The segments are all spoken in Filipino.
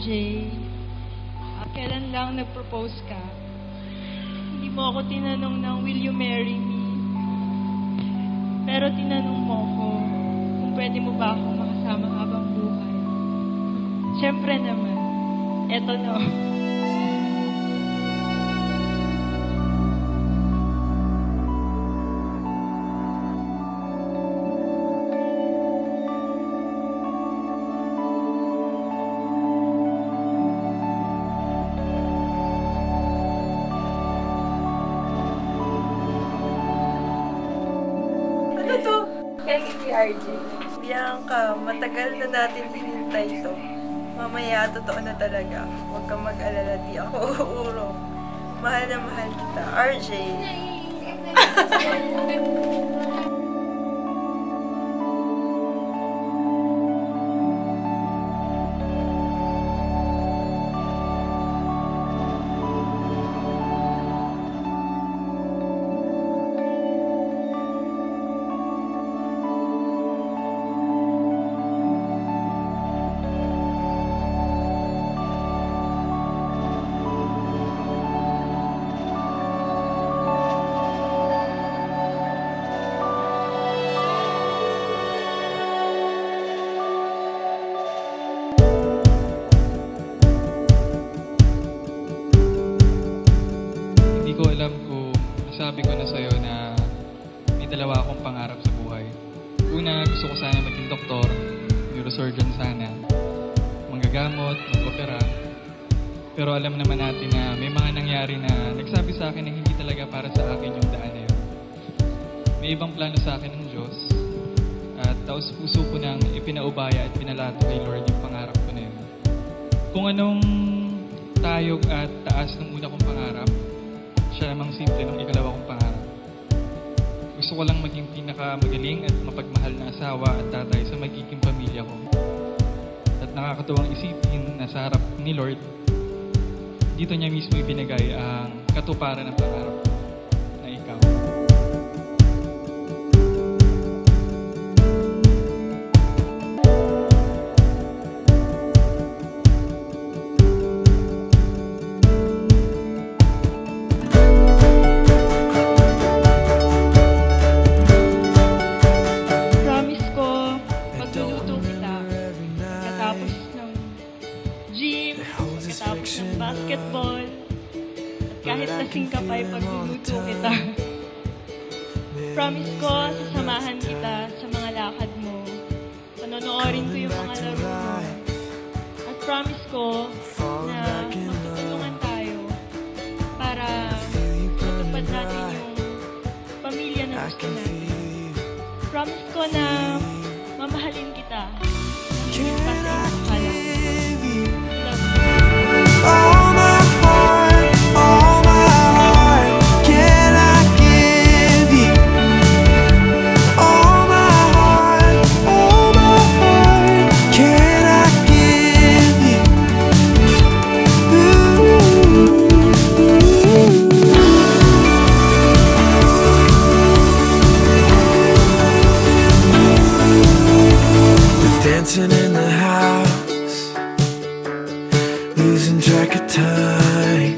RJ, kailan lang nag-propose ka? Hindi mo ako tinanong ng, will you marry me? Pero tinanong mo ko kung pwede mo ba akong makasama habang buhay. Siyempre naman, eto na. RJ. Bianca, matagal na natin hinintay to. Mamaya, totoo na talaga. Huwag kang mag-alala, di ako uurong. Mahal na mahal kita, RJ. Hindi ko alam kung nasabi ko na sa'yo na may dalawa akong pangarap sa buhay. Una, gusto ko sana maging doktor, neurosurgeon sana, manggagamot, mag-opera. Pero alam naman natin na may mga nangyari na nagsabi sa akin na hindi talaga para sa akin yung daan na yun. May ibang plano sa akin ng Diyos at taos puso ko nang ipinaubaya at pinalato kay Lord yung pangarap ko na yun. Kung anong tayog at taas ng una kong pangarap, siya namang simple ng ikalawa kong pangarap. Gusto ko lang maging pinakamagaling at mapagmahal na asawa at tatay sa magiging pamilya ko. At nakakatuwang isipin na sa harap ni Lord, dito niya mismo ibinigay ang katuparan ng pangarap ko na ikaw. Basketball, at kahit lasing ka pa, pagluluto kita. Promise ko, sasamahan kita sa mga lakad mo. Panonoorin ko yung mga laro mo. At promise ko na magtutulungan tayo para matupad natin yung pamilya na gusto natin. Promise ko na mamahalin kita. Basta akala. All my heart, can I give you? All my heart, can I give you? We're dancing in the house, losing track of time.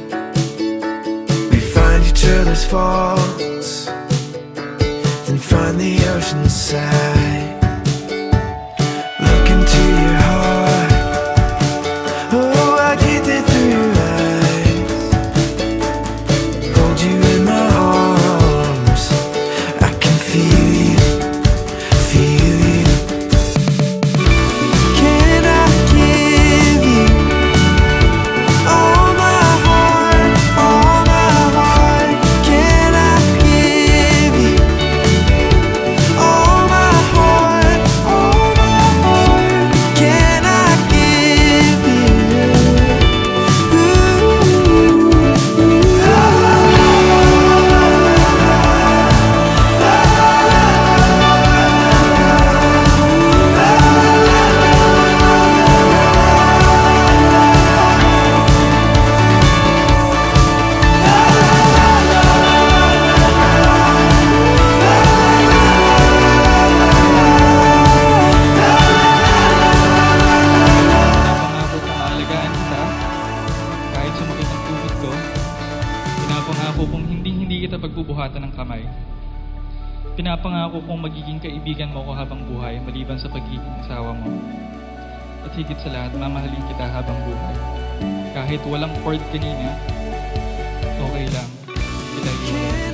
We find each other's faults, then find the ocean side. Look into your heart, oh, I get it through your eyes. Hold you in my arms, I can feel you, feel you. Can I give you all my heart, can I Pinapangako kong hindi kita pagbubuhatan ng kamay. Pinapangako kong magiging kaibigan mo ko habang buhay maliban sa pagiging asawa mo. At higit sa lahat, mamahalin kita habang buhay. Kahit walang cord kanina, okay lang. Kita iwan.